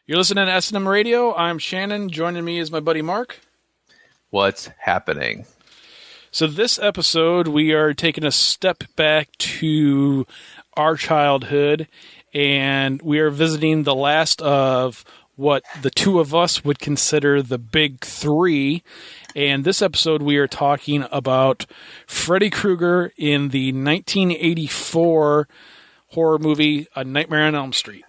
You're listening to S&M Radio. I'm Shannon. Joining me is my buddy Mark. What's happening? So this episode, we are taking a step back to our childhood, and we are visiting the last of what the two of us would consider the big three. And this episode, we are talking about Freddy Krueger in the 1984 horror movie, A Nightmare on Elm Street.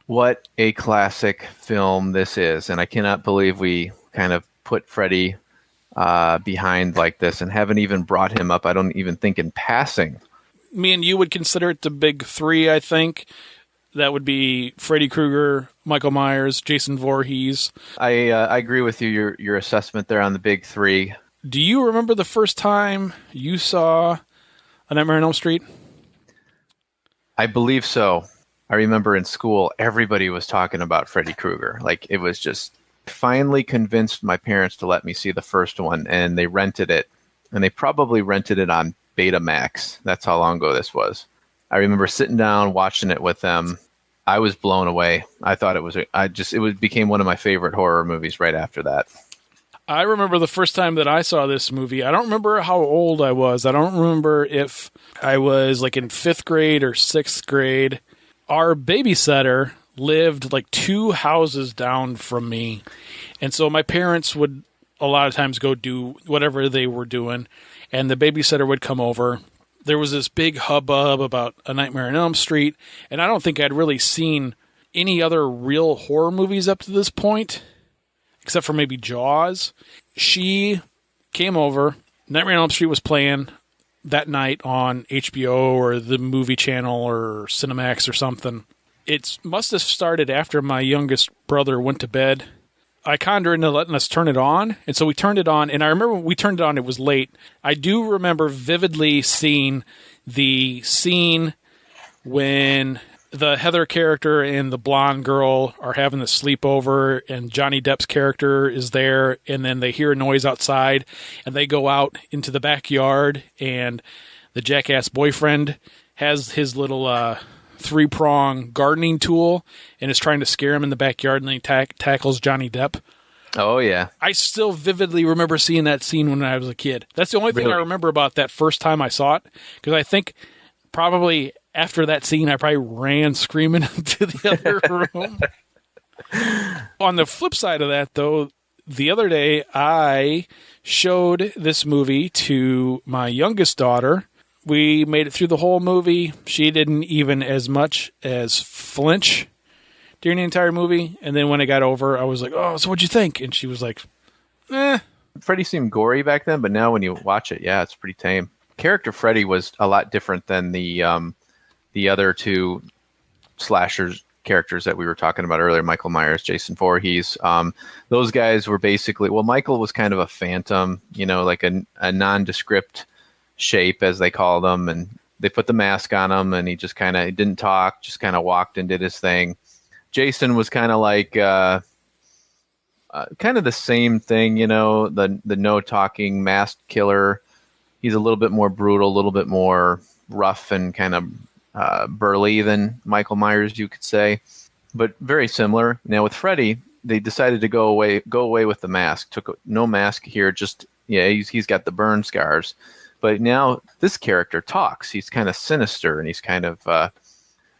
What a classic film this is, and I cannot believe we kind of put Freddy behind like this and haven't even brought him up, I don't even think, in passing. Me and you would consider it the big three, I think. That would be Freddy Krueger, Michael Myers, Jason Voorhees. I agree with you, your assessment there on the big three. Do you remember the first time you saw A Nightmare on Elm Street? I believe so. I remember in school, everybody was talking about Freddy Krueger. Like, it was just finally convinced my parents to let me see the first one, and they rented it. And they probably rented it on Betamax. That's how long ago this was. I remember sitting down, watching it with them. I was blown away. I thought it became one of my favorite horror movies right after that. I remember the first time that I saw this movie. I don't remember how old I was. I don't remember if I was like in 5th grade or 6th grade. Our babysitter lived like 2 houses down from me. And so my parents would a lot of times go do whatever they were doing. And the babysitter would come over. There was this big hubbub about A Nightmare on Elm Street. And I don't think I'd really seen any other real horror movies up to this point, except for maybe Jaws. She came over. Nightmare on Elm Street was playing that night on HBO or the movie channel or Cinemax or something. It must have started after my youngest brother went to bed. I conned her into letting us turn it on, and so we turned it on, and I remember when we turned it on, it was late. I do remember vividly seeing the scene when the Heather character and the blonde girl are having the sleepover, and Johnny Depp's character is there, and then they hear a noise outside, and they go out into the backyard, and the jackass boyfriend has his little 3-prong gardening tool and is trying to scare him in the backyard, and then he tackles Johnny Depp. Oh, yeah. I still vividly remember seeing that scene when I was a kid. That's the only thing I remember about that first time I saw it, because I think probably after that scene, I probably ran screaming into the other room. On the flip side of that, though, the other day, I showed this movie to my youngest daughter. We made it through the whole movie. She didn't even as much as flinch during the entire movie. And then when it got over, I was like, oh, so what'd you think? And she was like, eh. Freddy seemed gory back then, but now when you watch it, yeah, it's pretty tame. Character Freddy was a lot different than the other two slashers characters that we were talking about earlier, Michael Myers, Jason Voorhees. Those guys were basically, well, Michael was kind of a phantom, like a nondescript shape, as they called him, and they put the mask on him, and he just kind of didn't talk, just kind of walked and did his thing. Jason was kind of like kind of the same thing, the no talking masked killer. He's a little bit more brutal, a little bit more rough and kind of burly than Michael Myers, you could say, but very similar. Now with Freddy, they decided to go away with the mask. Took no mask here, just he's got the burn scars. But now this character talks. He's kind of sinister, and he's kind of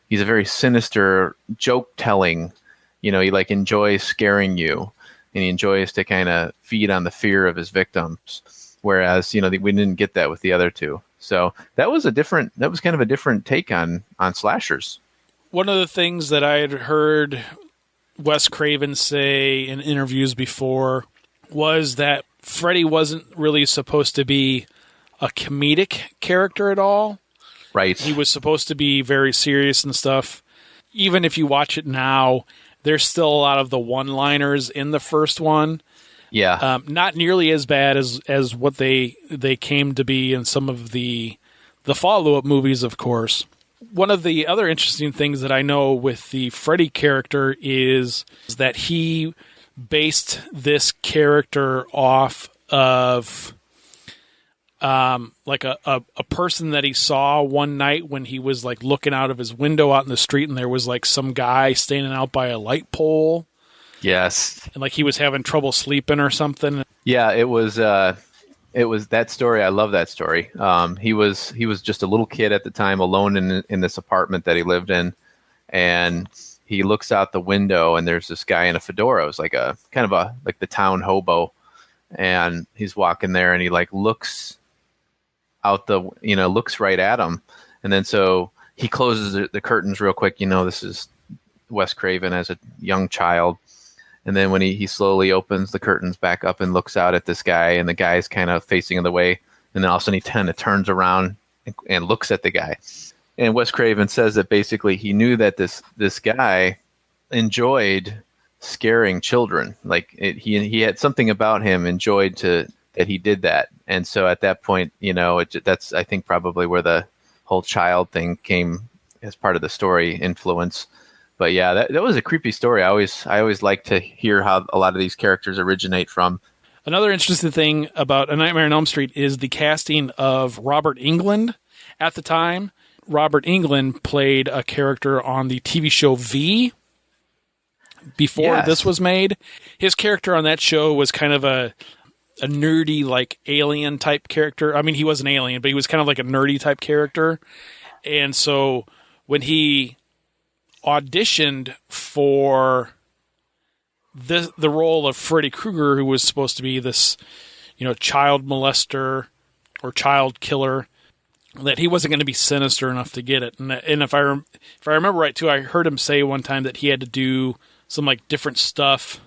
he's a very sinister joke telling. He like enjoys scaring you, and he enjoys to kind of feed on the fear of his victims. Whereas we didn't get that with the other two. So that was kind of a different take on slashers. One of the things that I had heard Wes Craven say in interviews before was that Freddy wasn't really supposed to be a comedic character at all. Right. He was supposed to be very serious and stuff. Even if you watch it now, there's still a lot of the one-liners in the first one. Yeah. Not nearly as bad as what they came to be in some of the follow-up movies, of course. One of the other interesting things that I know with the Freddy character is that he based this character off of like a person that he saw one night when he was like looking out of his window out in the street, and there was like some guy standing out by a light pole. Yes. And like he was having trouble sleeping or something. Yeah, it was that story. I love that story. He was just a little kid at the time, alone in this apartment that he lived in, and he looks out the window, and there's this guy in a fedora. It was like a kind of like the town hobo, and he's walking there, and he like looks out looks right at him, and then so he closes the curtains real quick. This is Wes Craven as a young child. And then when he slowly opens the curtains back up and looks out at this guy, and the guy's kind of facing the way, and then all of a sudden he kind of turns around and looks at the guy. And Wes Craven says that basically he knew that this guy enjoyed scaring children. Like he had something about him enjoyed that he did that. And so at that point, that's I think probably where the whole child thing came as part of the story influence. But yeah, that was a creepy story. I always like to hear how a lot of these characters originate from. Another interesting thing about A Nightmare on Elm Street is the casting of Robert Englund at the time. Robert Englund played a character on the TV show V before this was made. His character on that show was kind of a nerdy, like alien type character. I mean, he was an alien, but he was kind of like a nerdy type character. And so when he auditioned for the role of Freddy Krueger, who was supposed to be this, child molester or child killer, that he wasn't going to be sinister enough to get it. And if I remember right too, I heard him say one time that he had to do some like different stuff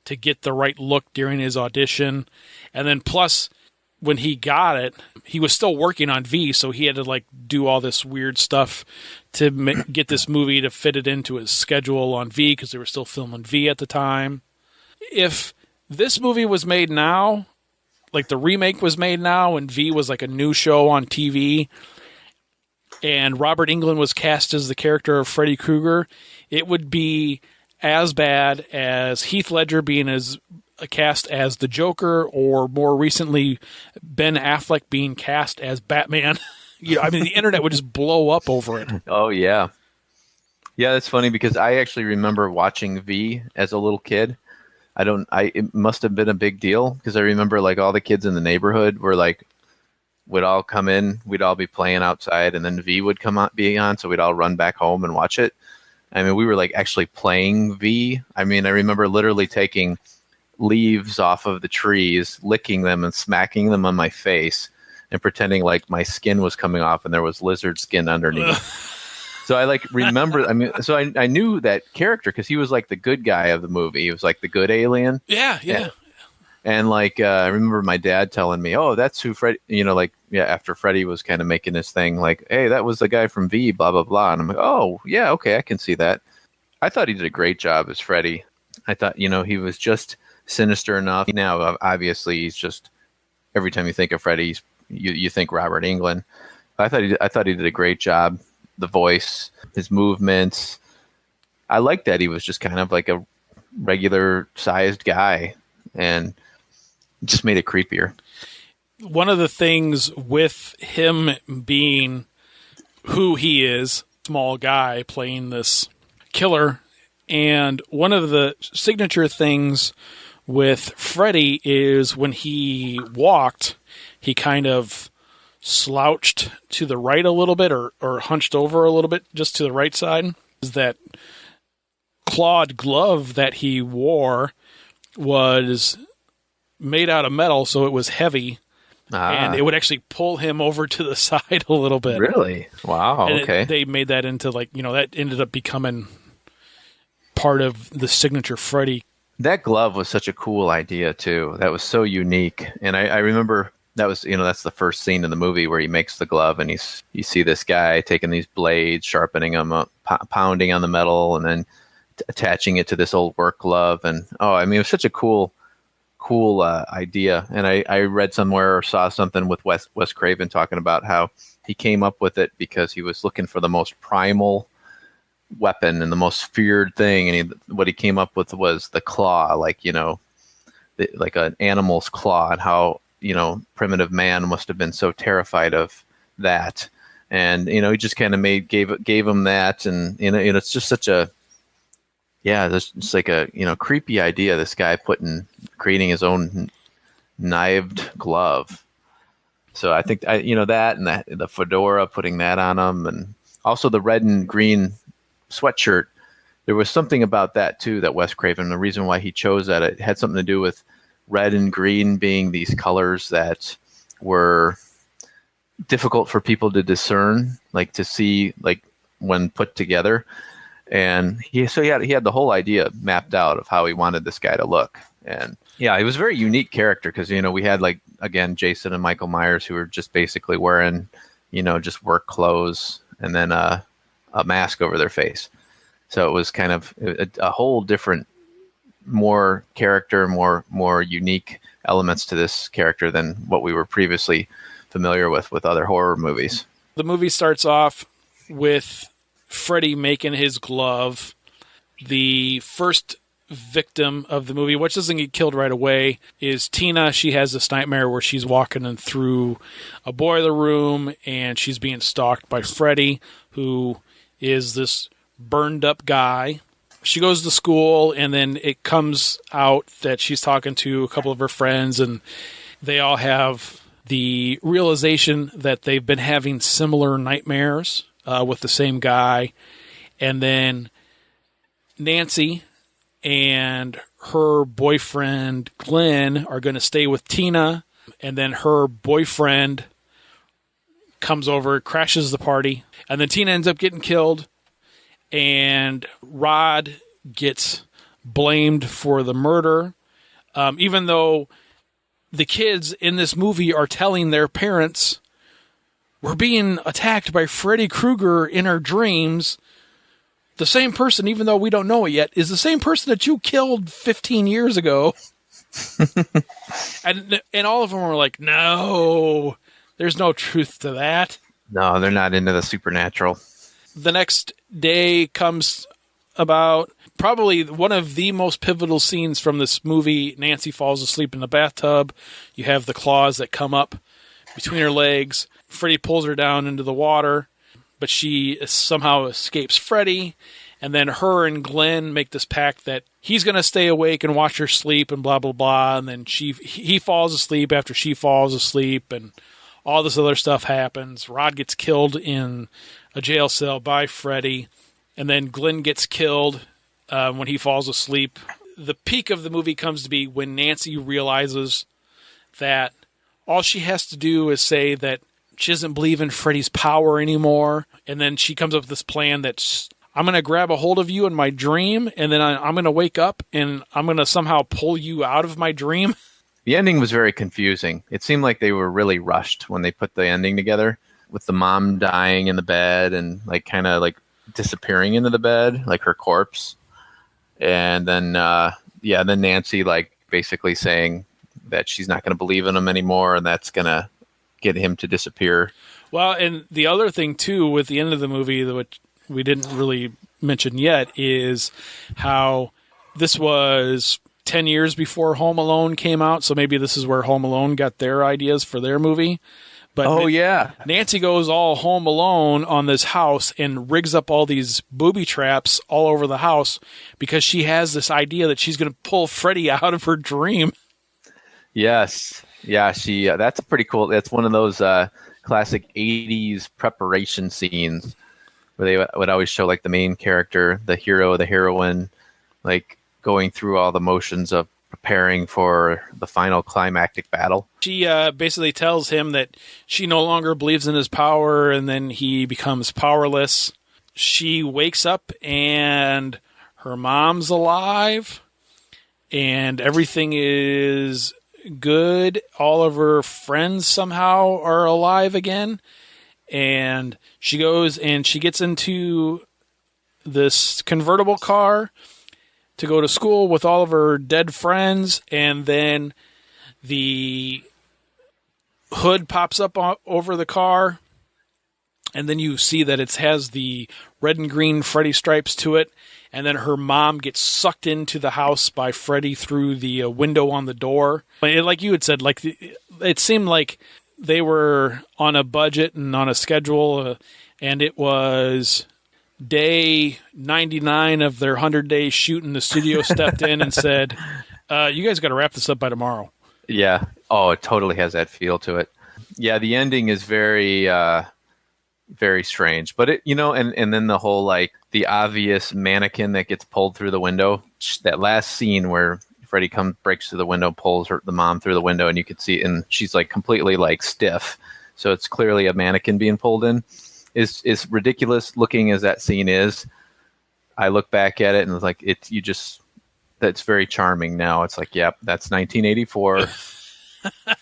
to get the right look during his audition. And then plus when he got it, he was still working on V, so he had to like do all this weird stuff to get this movie to fit it into his schedule on V, because they were still filming V at the time. If this movie was made now, like the remake was made now, and V was like a new show on TV, and Robert Englund was cast as the character of Freddy Krueger, it would be as bad as Heath Ledger being cast as the Joker, or more recently Ben Affleck being cast as Batman. The internet would just blow up over it. Oh yeah, that's funny because I actually remember watching V as a little kid. It must have been a big deal because I remember like all the kids in the neighborhood would all come in, we'd all be playing outside, and then V would be on, so we'd all run back home and watch it. I mean, we were like actually playing V. I mean, I remember literally taking leaves off of the trees, licking them and smacking them on my face and pretending like my skin was coming off and there was lizard skin underneath. So I like remember, so I knew that character because he was like the good guy of the movie. He was like the good alien. Yeah. And like, I remember my dad telling me, oh, that's who Freddy, after Freddy was kind of making his thing, like, hey, that was the guy from V, blah, blah, blah. And I'm like, oh, yeah, okay, I can see that. I thought he did a great job as Freddy. I thought, he was just sinister enough. Now, obviously, he's just, every time you think of Freddy, you think Robert Englund. I thought he did a great job. The voice, his movements. I liked that he was just kind of like a regular sized guy, and it just made it creepier. One of the things with him being who he is, small guy playing this killer, and one of the signature things with Freddy is when he walked, he kind of slouched to the right a little bit or hunched over a little bit just to the right side. Is that clawed glove that he wore was made out of metal, so it was heavy, and it would actually pull him over to the side a little bit. Really? Wow. And okay. They made that into that ended up becoming part of the signature Freddy. That glove was such a cool idea too. That was so unique, and I remember that was that's the first scene in the movie where he makes the glove, and you see this guy taking these blades, sharpening them up, pounding on the metal, and then attaching it to this old work glove. And it was such a cool idea. And I read somewhere or saw something with Wes Craven talking about how he came up with it because he was looking for the most primal weapon and the most feared thing, and what he came up with was the claw, like an animal's claw, and how primitive man must have been so terrified of that. And, he just kind of gave him that. And, it's just such a, that's just like a, creepy idea. This guy creating his own knived glove. So I think, that and the fedora, putting that on him, and also the red and green sweatshirt. There was something about that too, that Wes Craven, the reason why he chose that, it had something to do with red and green being these colors that were difficult for people to discern, like to see, like when put together. And he had the whole idea mapped out of how he wanted this guy to look. And yeah, he was a very unique character because, we had, like, again, Jason and Michael Myers, who were just basically wearing, just work clothes and then a mask over their face. So it was kind of a whole different, more character, more unique elements to this character than what we were previously familiar with other horror movies. The movie starts off with Freddy making his glove. The first victim of the movie, which doesn't get killed right away, is Tina. She has this nightmare where she's walking in through a boiler room and she's being stalked by Freddy, who is this burned up guy. She goes to school, and then it comes out that she's talking to a couple of her friends, and they all have the realization that they've been having similar nightmares with the same guy. And then Nancy and her boyfriend Glenn are going to stay with Tina, and then her boyfriend comes over, crashes the party, and then Tina ends up getting killed, and Rod gets blamed for the murder, even though the kids in this movie are telling their parents, we're being attacked by Freddy Krueger in our dreams. The same person, even though we don't know it yet, is the same person that you killed 15 years ago. and all of them were like, no, there's no truth to that. No, they're not into the supernatural. The next day comes about. Probably one of the most pivotal scenes from this movie. Nancy falls asleep in the bathtub. You have the claws that come up between her legs. Freddy pulls her down into the water, but she somehow escapes Freddy. And then her and Glenn make this pact that he's going to stay awake and watch her sleep and blah, blah, blah. And then he falls asleep after she falls asleep, and all this other stuff happens. Rod gets killed in a jail cell by Freddy. And then Glenn gets killed when he falls asleep. The peak of the movie comes to be when Nancy realizes that all she has to do is say that she doesn't believe in Freddy's power anymore. And then she comes up with this plan that I'm going to grab a hold of you in my dream, and then I'm going to wake up, and I'm going to somehow pull you out of my dream. The ending was very confusing. It seemed like they were really rushed when they put the ending together, with the mom dying in the bed and like kind of like disappearing into the bed, like her corpse. And then, then Nancy like basically saying that she's not going to believe in him anymore, and that's going to get him to disappear. Well, and the other thing too with the end of the movie, which we didn't really mention yet, is how this was 10 years before Home Alone came out. So maybe this is where Home Alone got their ideas for their movie. But Nancy goes all Home Alone on this house and rigs up all these booby traps all over the house because she has this idea that she's going to pull Freddy out of her dream. Yes. Yeah, that's pretty cool. That's one of those classic 80s preparation scenes where they would always show like the main character, the hero, the heroine, like going through all the motions of preparing for the final climactic battle. She basically tells him that she no longer believes in his power, and then he becomes powerless. She wakes up and her mom's alive, and everything is good. All of her friends somehow are alive again, and she goes and she gets into this convertible car to go to school with all of her dead friends, and then the hood pops up over the car, and then you see that it has the red and green Freddy stripes to it, and then her mom gets sucked into the house by Freddy through the window on the door. Like you had said, like it seemed like they were on a budget and on a schedule, and it was day 99 of their 100-day shoot, and the studio stepped in and said, you guys got to wrap this up by tomorrow. Yeah. Oh, it totally has that feel to it. Yeah, the ending is very, very strange. But and then the whole like the obvious mannequin that gets pulled through the window. That last scene where Freddy breaks through the window, pulls the mom through the window, and you can see, and she's like completely like stiff. So it's clearly a mannequin being pulled in. Is ridiculous looking as that scene is. I look back at it and it's like that's very charming now. It's like, yep, that's 1984.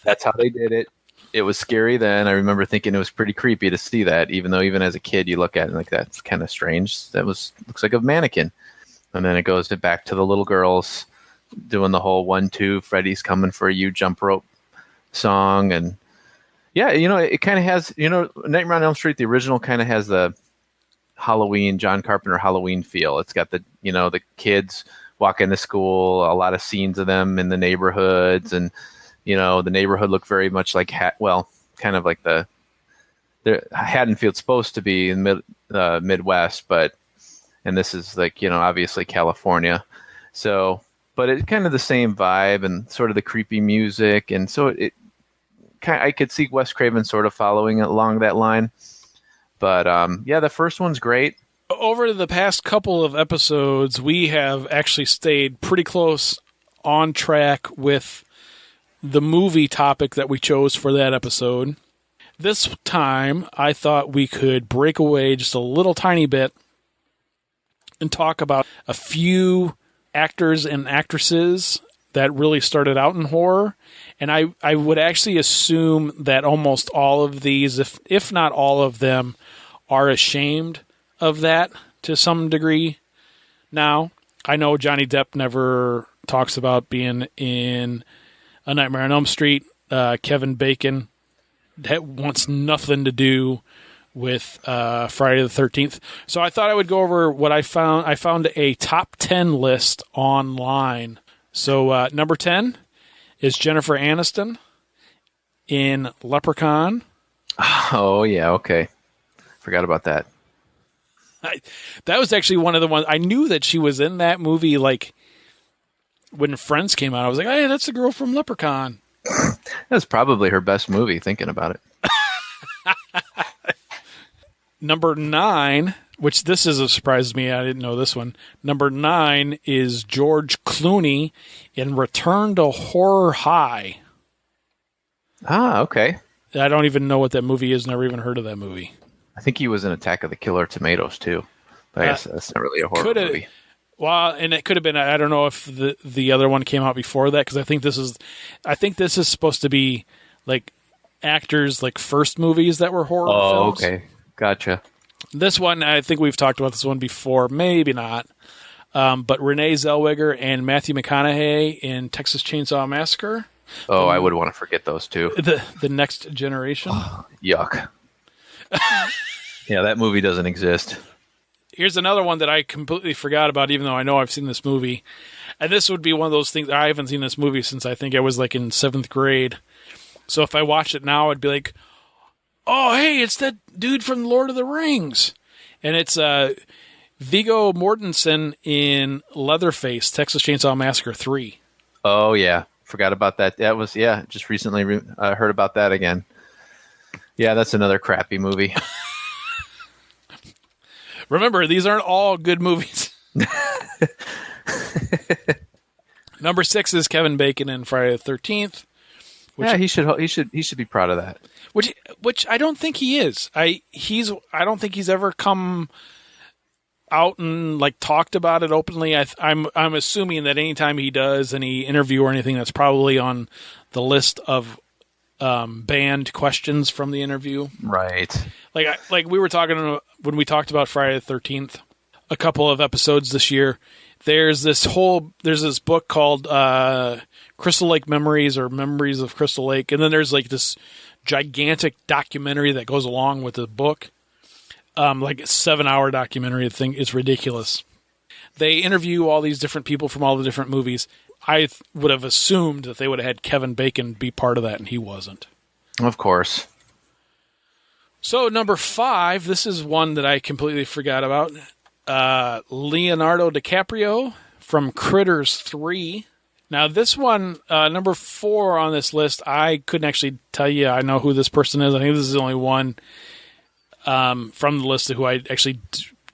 That's how they did it. It was scary then. I remember thinking it was pretty creepy to see that, even though even as a kid you look at it and like, that's kind of strange. Looks like a mannequin. And then it goes back to the little girls doing the whole 1-2 Freddy's coming for you jump rope song. And yeah, it kind of has, Nightmare on Elm Street, the original, kind of has the Halloween, John Carpenter Halloween feel. It's got the kids walking to school, a lot of scenes of them in the neighborhoods, and the neighborhood looked very much like kind of like the Haddonfield's supposed to be in Midwest, and this is like obviously California. So, but it's kind of the same vibe and sort of the creepy music, and so I could see Wes Craven sort of following along that line. But the first one's great. Over the past couple of episodes, we have actually stayed pretty close on track with the movie topic that we chose for that episode. This time, I thought we could break away just a little tiny bit and talk about a few actors and actresses that really started out in horror. And I would actually assume that almost all of these, if not all of them, are ashamed of that to some degree now. I know Johnny Depp never talks about being in A Nightmare on Elm Street. Kevin Bacon wants nothing to do with Friday the 13th. So I thought I would go over what I found. I found a top 10 list online. So number 10 is Jennifer Aniston in Leprechaun. Oh, yeah, okay. Forgot about that. That was actually one of the ones. I knew that she was in that movie, like, when Friends came out. I was like, hey, that's the girl from Leprechaun. That's probably her best movie, thinking about it. Number 9, which this is a surprise to me. I didn't know this one. Number 9 is George Clooney in Return to Horror High. Ah, okay. I don't even know what that movie is. Never even heard of that movie. I think he was in Attack of the Killer Tomatoes, too. But I guess that's not really a horror movie. Well, and it could have been. I don't know if the other one came out before that, because I think this is supposed to be like actors' like first movies that were horror films. Oh, okay, gotcha. This one, I think we've talked about this one before, maybe not. But Renee Zellweger and Matthew McConaughey in Texas Chainsaw Massacre. Oh, I would want to forget those two. The Next Generation. Oh, yuck. Yeah, that movie doesn't exist. Here's another one that I completely forgot about, even though I know I've seen this movie. And this would be one of those things. I haven't seen this movie since I think I was like in 7th grade. So if I watched it now, I'd be like, oh, hey, it's that dude from Lord of the Rings. And it's Viggo Mortensen in Leatherface, Texas Chainsaw Massacre 3. Oh, yeah. Forgot about that. That was, just recently heard about that again. Yeah, that's another crappy movie. Remember, these aren't all good movies. Number 6 is Kevin Bacon in Friday the 13th. He should be proud of that. Which I don't think he is. I don't think he's ever come out and like talked about it openly. I'm assuming that anytime he does any interview or anything, that's probably on the list of banned questions from the interview. Right. Like we were talking when we talked about Friday the 13th, a couple of episodes this year. There's this book called Crystal Lake Memories or Memories of Crystal Lake, and then there's like this gigantic documentary that goes along with the book, like a 7-hour documentary thing. It's ridiculous. they interview all these different people from all the different movies. I would have assumed that they would have had Kevin Bacon be part of that, and he wasn't. Of course. So number 5, this is one that I completely forgot about. Leonardo DiCaprio from Critters 3. Now this one, number 4 on this list, I couldn't actually tell you I know who this person is. I think this is the only one from the list who I actually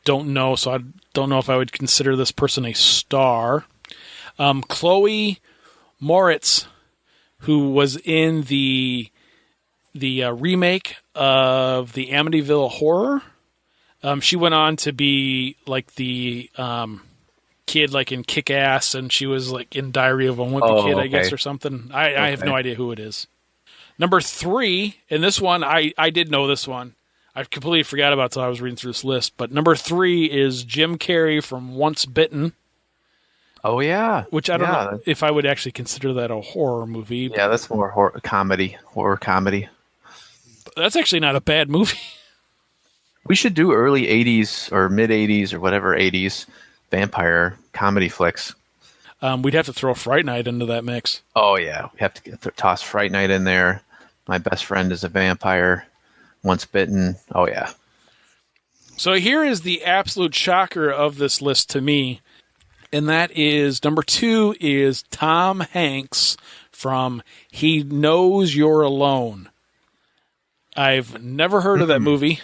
don't know, so I don't know if I would consider this person a star. Chloe Moritz, who was in the remake of the Amityville Horror. She went on to be like the kid like in Kick-Ass, and she was like in Diary of a Wimpy Kid, I guess, or something. I have no idea who it is. Number 3, and this one, I did know this one. I completely forgot about it until I was reading through this list. But number 3 is Jim Carrey from Once Bitten. Oh, yeah. Which I don't know if I would actually consider that a horror movie. Yeah, that's more horror comedy. That's actually not a bad movie. We should do early 80s or mid 80s or whatever 80s vampire comedy flicks. We'd have to throw Fright Night into that mix. Oh, yeah. We have to toss Fright Night in there. My Best Friend is a Vampire. Once Bitten. Oh, yeah. So here is the absolute shocker of this list to me. And that is, number 2 is Tom Hanks from He Knows You're Alone. I've never heard of that movie.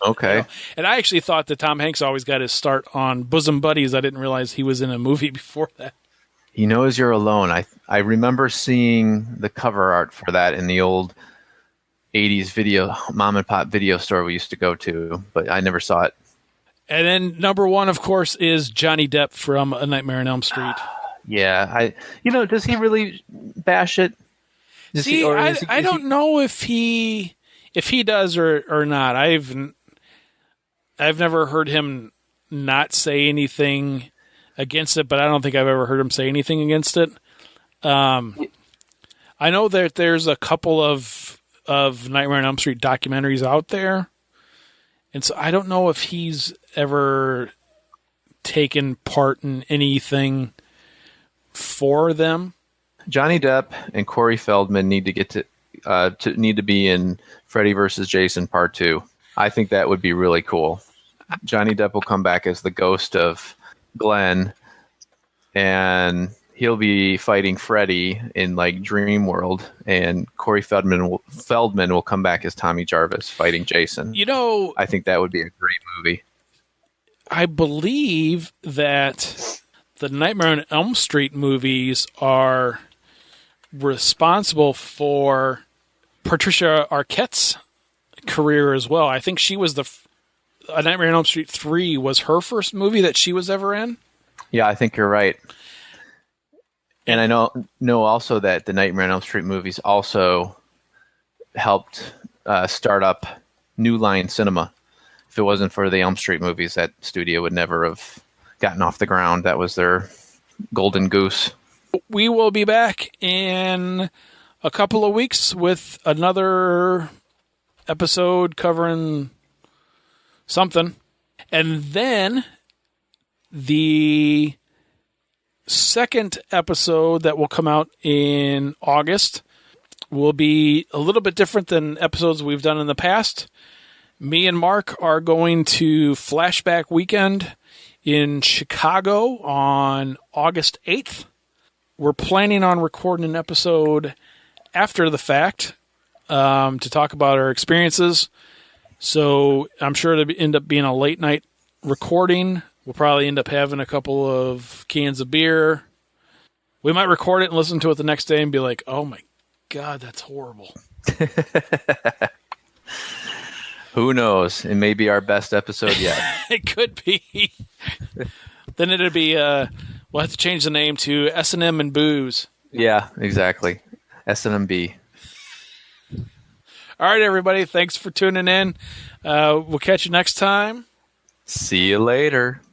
Okay. You know, and I actually thought that Tom Hanks always got his start on Bosom Buddies. I didn't realize he was in a movie before that. He Knows You're Alone. I remember seeing the cover art for that in the old 80s video, mom and pop video store we used to go to, but I never saw it. And then number 1, of course, is Johnny Depp from A Nightmare on Elm Street. Yeah. Does he really bash it? I don't know if he does or not. I've never heard him not say anything against it, but I don't think I've ever heard him say anything against it. I know that there's a couple of Nightmare on Elm Street documentaries out there, and so I don't know if he's ever taken part in anything for them. Johnny Depp and Corey Feldman need to get to be in Freddy vs. Jason Part 2. I think that would be really cool. Johnny Depp will come back as the ghost of Glenn, and he'll be fighting Freddy in like Dream World, and Corey Feldman will come back as Tommy Jarvis fighting Jason. I think that would be a great movie. I believe that the Nightmare on Elm Street movies are responsible for Patricia Arquette's career as well. I think she was A Nightmare on Elm Street 3 was her first movie that she was ever in. Yeah, I think you're right. And I know also that the Nightmare on Elm Street movies also helped start up New Line Cinema. If it wasn't for the Elm Street movies, that studio would never have gotten off the ground. That was their golden goose. We will be back in a couple of weeks with another episode covering something. And then the second episode that will come out in August will be a little bit different than episodes we've done in the past. Me and Mark are going to Flashback Weekend in Chicago on August 8th. We're planning on recording an episode after the fact to talk about our experiences. So I'm sure it'll end up being a late night recording. We'll probably end up having a couple of cans of beer. We might record it and listen to it the next day and be like, oh my God, that's horrible. Who knows? It may be our best episode yet. It could be. Then it'd be, we'll have to change the name to S&M and Booze. Yeah, exactly. S&MB. All right, everybody. Thanks for tuning in. We'll catch you next time. See you later.